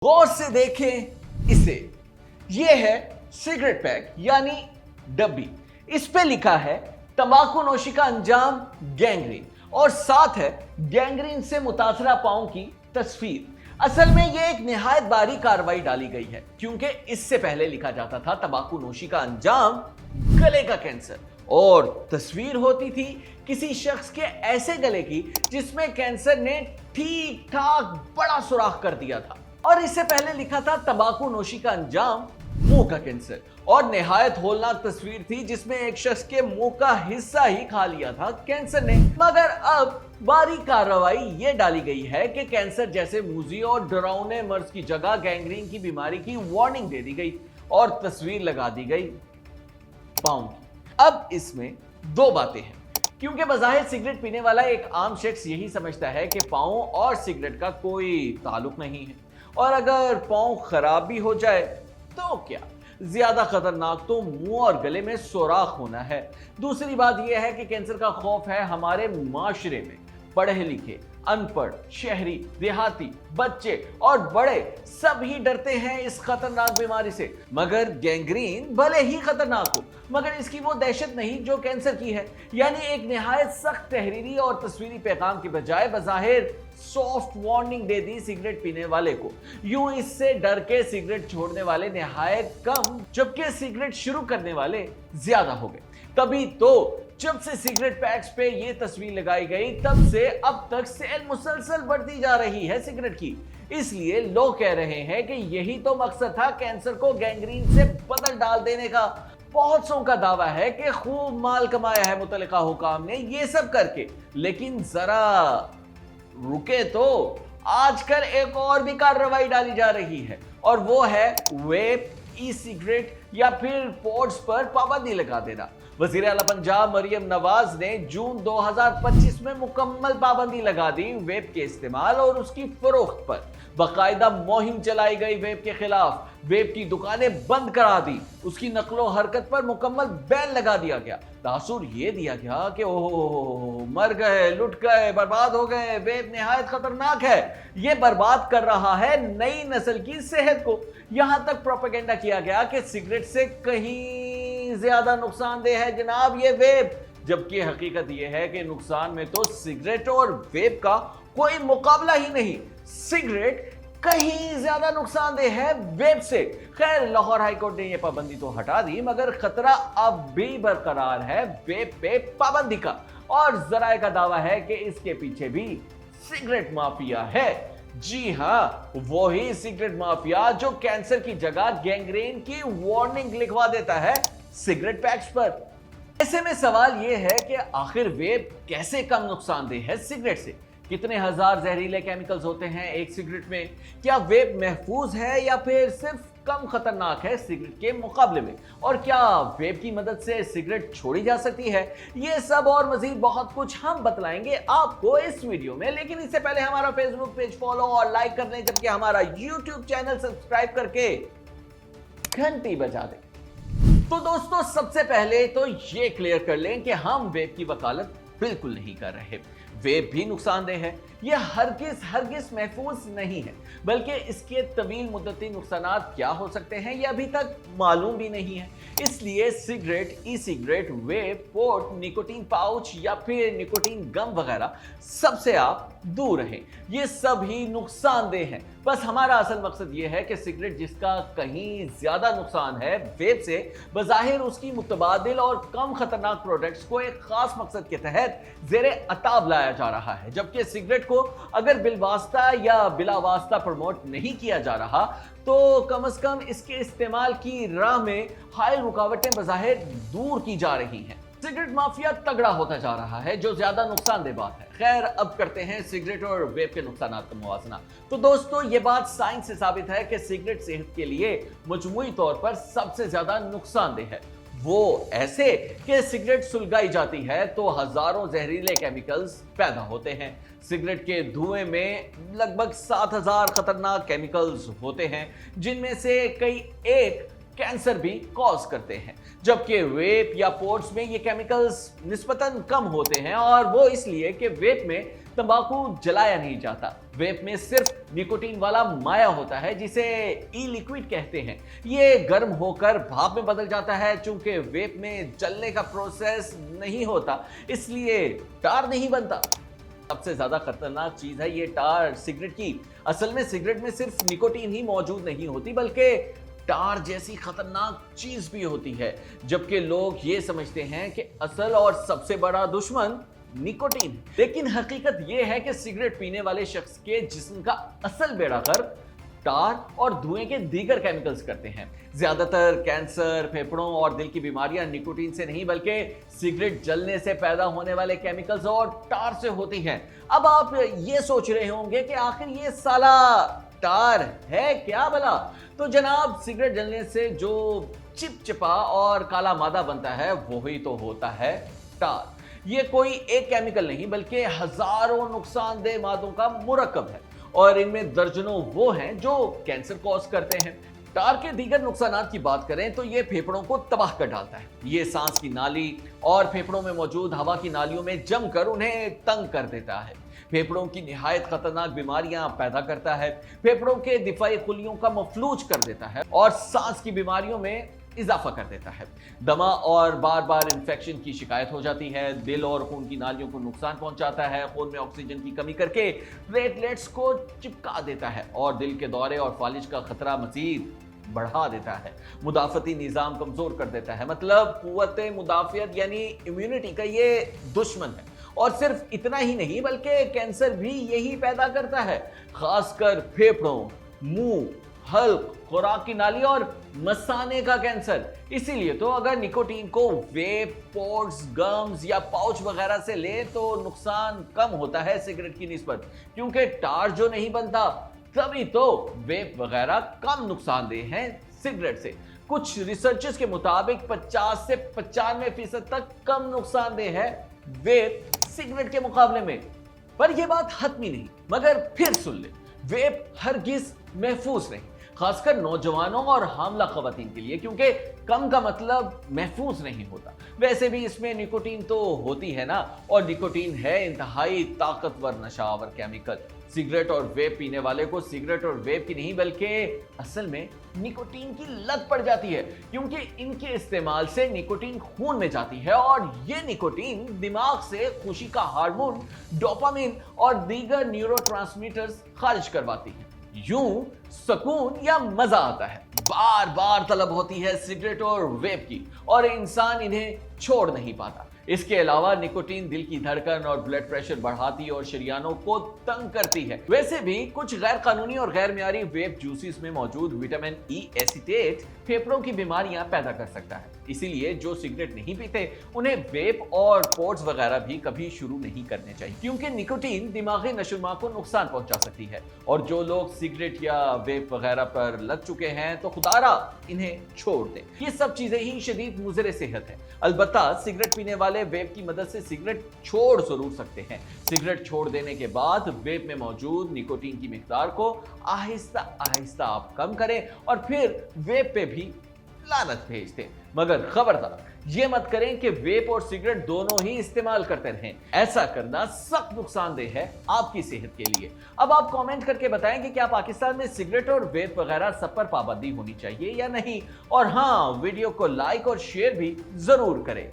गौर से देखें इसे। ये है सिगरेट पैक यानी डब्बी। इस पे लिखा है तंबाकू नोशी का अंजाम गैंग्रीन और साथ है गैंग्रीन से मुतासरा पांव की तस्वीर। असल में ये एक निहायत बारीक कार्रवाई डाली गई है क्योंकि इससे पहले लिखा जाता था तंबाकू नोशी का अंजाम गले का कैंसर और तस्वीर होती थी किसी शख्स के ऐसे गले की जिसमें कैंसर ने ठीक ठाक बड़ा सुराख कर दिया था। और इससे पहले लिखा था तंबाकू नोशी का अंजाम मुंह का कैंसर और निहायत होलनाक तस्वीर थी जिसमें एक शख्स के मुंह का हिस्सा ही खा लिया था कैंसर ने। मगर अब बारीक कार्रवाई ये डाली गई है कि कैंसर जैसे मूजी और डरावने मर्ज की जगह गैंग्रीन की बीमारी की वार्निंग दे दी गई और तस्वीर लगा दी गई पांव की। अब इसमें दो बातें हैं क्योंकि बज़ाहिर सिगरेट पीने वाला एक आम शख्स यही समझता है कि पांव और सिगरेट का कोई ताल्लुक नहीं है और अगर पांव खराब भी हो जाए तो क्या, ज्यादा खतरनाक तो मुंह और गले में सुराख होना है। दूसरी बात यह है कि कैंसर का खौफ है हमारे माशरे में। पढ़े लिखे, अनपढ़, शहरी, देहाती, बच्चे और बड़े सभी डरते हैं इस खतरनाक बीमारी से। मगर गैंग्रीन भले ही खतरनाक हो मगर इसकी वो दहशत नहीं जो कैंसर की है। यानी एक निहायत सख्त तहरीरी और तस्वीरी पैगाम के बजाय बज़ाहिर सॉफ्ट वार्निंग दे दी सिगरेट पीने वाले को। यूं इससे डर के सिगरेट छोड़ने वाले निहायत कम जबकि सिगरेट शुरू करने वाले ज्यादा हो गए। तभी तो जब से सिगरेट पैक्स पे ये तस्वीर लगाई गई तब से अब तक सेल मुसलसल बढ़ती जा रही है सिगरेट की। इसलिए लोग कह रहे हैं कि यही तो मकसद था कैंसर को गैंग्रीन से बदल डाल देने का। बहुत सौ का दावा है कि खूब माल कमाया है मुतल्लिका हुकाम ने ये सब करके। लेकिन जरा रुके तो आजकल एक और भी कार्रवाई डाली जा रही है और वो है वेप, ई सिगरेट या फिर पॉड्स पर पाबंदी लगा देना। वजीर आला पंजाब मरियम नवाज ने जून 2025 में मुकम्मल पाबंदी लगा दी वेप के इस्तेमाल और उसकी फरोख्त पर। बाकायदा मुहिम चलाई गई वेप के खिलाफ, वेप की दुकानें बंद करा दी, उसकी नकलो हरकत पर मुकम्मल बैन लगा दिया गया। तासुर ये दिया गया कि ओह मर गए, लुट गए, बर्बाद हो गए, वेप निहायत खतरनाक है, ये बर्बाद कर रहा है नई नस्ल की सेहत को। यहां तक प्रोपेगेंडा किया गया कि सिगरेट से कहीं ज्यादा नुकसानदेह है जनाब ये वेप, जबकि हकीकत यह है कि नुकसान में तो सिगरेट और वेप का कोई मुकाबला ही नहीं। सिगरेट कहीं ज्यादा नुकसानदेह है वेप से। खैर लाहौर हाईकोर्ट ने यह पाबंदी तो हटा दी मगर खतरा अब भी बरकरार है वेप पे पाबंदी का और जराए का दावा है कि इसके पीछे भी सिगरेट माफिया है। जी हाँ, वही सिगरेट माफिया जो कैंसर की जगह गैंग्रीन की वार्निंग लिखवा देता है सिगरेट पैक्स पर। ऐसे में सवाल यह है कि आखिर वेप कैसे कम नुकसानदेह है सिगरेट से? कितने हजार जहरीले केमिकल्स होते हैं एक सिगरेट में? क्या वेप महफूज है या फिर सिर्फ कम खतरनाक है सिगरेट के मुकाबले में? और क्या वेप की मदद से सिगरेट छोड़ी जा सकती है? ये सब और मजीद बहुत कुछ हम बतलाएंगे आपको इस वीडियो में। लेकिन इससे पहले हमारा फेसबुक पेज फॉलो और लाइक कर लें, जबकि हमारा यूट्यूब चैनल सब्सक्राइब करके घंटी बजा दें। तो दोस्तों सबसे पहले तो ये क्लियर कर लें कि हम वेप की वकालत बिल्कुल नहीं कर रहे। वेप भी नुकसानदेह है, ये हरगिज महफूज नहीं है, बल्कि इसके तवील मुद्दती नुकसानात क्या हो सकते हैं ये अभी तक मालूम भी नहीं है। इसलिए cigarette, E cigarette, vape, pod, nicotine pouch या फिर निकोटीन गम वगैरह सबसे आप दूर रहें। ये सभी नुकसानदेह हैं। बस हमारा असल मकसद ये है कि सिगरेट जिसका कहीं ज्यादा नुकसान है वेप से, बज़ाहिर उसकी मुतबादिल और कम खतरनाक प्रोडक्ट्स को एक खास मकसद के तहत ज़ेरे अताब लाया जा रहा है। जबकि सिगरेट को अगर बिलवास्ता या बिलावास्ता प्रमोट नहीं किया जा रहा तो कम से कम इसके इस्तेमाल की राह में हायल रुकावटें बज़ाहिर दूर की जा रही हैं। सिगरेट माफिया तगड़ा होता जा रहा है जो ज्यादा नुकसानदेह बात है। खैर अब करते हैं सिगरेट और वेप के नुकसानात का मुवाजना। तो दोस्तों ये बात साइंस से साबित है कि सिगरेट सेहत के लिए मजमूई तौर पर सबसे ज्यादा नुकसानदेह है। वो ऐसे कि सिगरेट सुलगाई जाती है तो हजारों जहरीले केमिकल्स पैदा होते हैं। सिगरेट के धुएं में लगभग 7000 खतरनाक केमिकल्स होते हैं जिनमें से कई एक कैंसर भी कॉज करते हैं, जबकि वेप या पोर्ट्स में ये केमिकल्स निस्बतन कम होते हैं, और वो इसलिए कि वेप में तंबाकू जलाया नहीं जाता। वेप में सिर्फ निकोटीन वाला माया होता है जिसे ई लिक्विड कहते हैं। ये गर्म होकर भाप में बदल जाता है। चूंकि वेप में जलने का प्रोसेस नहीं होता, इसलिए टार नहीं बनता। सबसे ज्यादा खतरनाक चीज है ये टार सिगरेट की। असल में सिगरेट में सिर्फ निकोटीन ही मौजूद नहीं होती, बल्कि टार जैसी खतरनाक चीज भी होती है। जबकि लोग ये समझते हैं कि असल और सबसे बड़ा दुश्मन निकोटीन। लेकिन हकीकत यह है कि सिगरेट पीने वाले शख्स के जिस्म का असल बेड़ा गर्क टार और धुएं के दीगर केमिकल्स करते हैं। ज्यादातर कैंसर, फेफड़ों और दिल की बीमारियां निकोटीन से नहीं बल्कि सिगरेट जलने से पैदा होने वाले केमिकल्स और टार से होती हैं। अब आप ये सोच रहे होंगे कि आखिर ये साला टार है क्या भला? तो जनाब, सिगरेट जलने से जो चिपचिपा और काला मादा बनता है वही तो होता है टार। ये कोई एक केमिकल नहीं बल्कि हजारों नुकसानदेह मादों का मुरक्कब है, और इनमें दर्जनों वो हैं जो कैंसर कॉज करते हैं। टार के दीगर नुकसानात की बात करें तो ये फेफड़ों को तबाह कर डालता है। ये सांस की नाली और फेफड़ों में मौजूद हवा की नालियों में जमकर उन्हें तंग कर देता है। फेफड़ों की निहायत खतरनाक बीमारियां पैदा करता है। फेफड़ों के दिफाई खुलियों का मफलूज कर देता है और सांस की बीमारियों में इजाफा कर देता है। दमा और बार बार इन्फेक्शन की शिकायत हो जाती है। दिल और खून की नालियों को नुकसान पहुंचाता है। खून में ऑक्सीजन की कमी करके प्लेटलेट्स को चिपका देता है और दिल के दौरे और फालिज का खतरा मजीद बढ़ा देता है। मुदाफती निजाम कमजोर कर देता है। मतलब कुव्वत मुदाफियत यानी इम्यूनिटी का ये दुश्मन है। और सिर्फ इतना ही नहीं बल्कि कैंसर भी यही पैदा करता है, खासकर फेफड़ों, मुंह, हल्क, खुराक की नाली और मसाने का कैंसर। इसीलिए तो अगर निकोटीन को वेप, पोर्ट्स, गम्स या पाउच वगैरह से ले तो नुकसान कम होता है सिगरेट की निस्बत, क्योंकि टार जो नहीं बनता, तभी तो वेप वगैरह कम नुकसानदेह हैं सिगरेट से। कुछ रिसर्चर्स के मुताबिक 50 से 95% तक कम नुकसानदेह है वेप सिगरेट के मुकाबले में। पर यह बात हतमी नहीं, मगर फिर सुन ले, वेप हरगिज महफूज नहीं, खासकर नौजवानों और हामला खवातीन के लिए, क्योंकि कम का मतलब महफूज नहीं होता। वैसे भी इसमें निकोटीन तो होती है ना, और निकोटीन है इंतहाई ताकतवर नशावर केमिकल। सिगरेट और वेप पीने वाले को सिगरेट और वेप की नहीं बल्कि असल में निकोटीन की लत पड़ जाती है, क्योंकि इनके इस्तेमाल से निकोटीन खून में जाती है और ये निकोटीन दिमाग से खुशी का हार्मोन डोपामिन और दीगर न्यूरोट्रांसमीटर्स खारिज करवाती है। यूं सुकून या मजा आता है, बार बार तलब होती है सिगरेट और वेप की, और इंसान इन्हें छोड़ नहीं पाता। इसके अलावा निकोटीन दिल की धड़कन और ब्लड प्रेशर बढ़ाती और शरियानों को तंग करती है। वैसे भी कुछ गैर कानूनी और गैर मियारी वेप जूसेस में मौजूद विटामिन ई एसीटेट फेफड़ों की बीमारियां पैदा कर सकता है। इसीलिए जो सिगरेट नहीं पीते उन्हें वेप और पोर्ट्स वगैरह भी कभी शुरू नहीं करने चाहिए, क्योंकि निकोटीन दिमागी नशोनुमा को नुकसान पहुंचा सकती है। और जो लोग सिगरेट या वेप वगैरह पर लग चुके हैं तो खुदारा इन्हें छोड़ दें। ये सब चीजें ही शदीद मुज़र सेहत है। अलबत्ता सिगरेट पीने वाले वेप की मदद से सिगरेट छोड़ जरूर सकते हैं। सिगरेट छोड़ देने के बाद वेप में मौजूद निकोटीन की मिकदार को आहिस्ता आहिस्ता आप कम करें और फिर वेप पे भी लानत भेज दें। मगर खबरदार ये मत करें कि वेप और सिगरेट दोनों ही इस्तेमाल करते रहें। ऐसा करना सख्त नुकसानदेह है आपकी सेहत के लिए। अब आप कमेंट करके बताएं कि क्या पाकिस्तान में सिगरेट और वेप वगैरह सब पर पाबंदी होनी चाहिए या नहीं, और हाँ, वीडियो को लाइक और शेयर भी जरूर करें।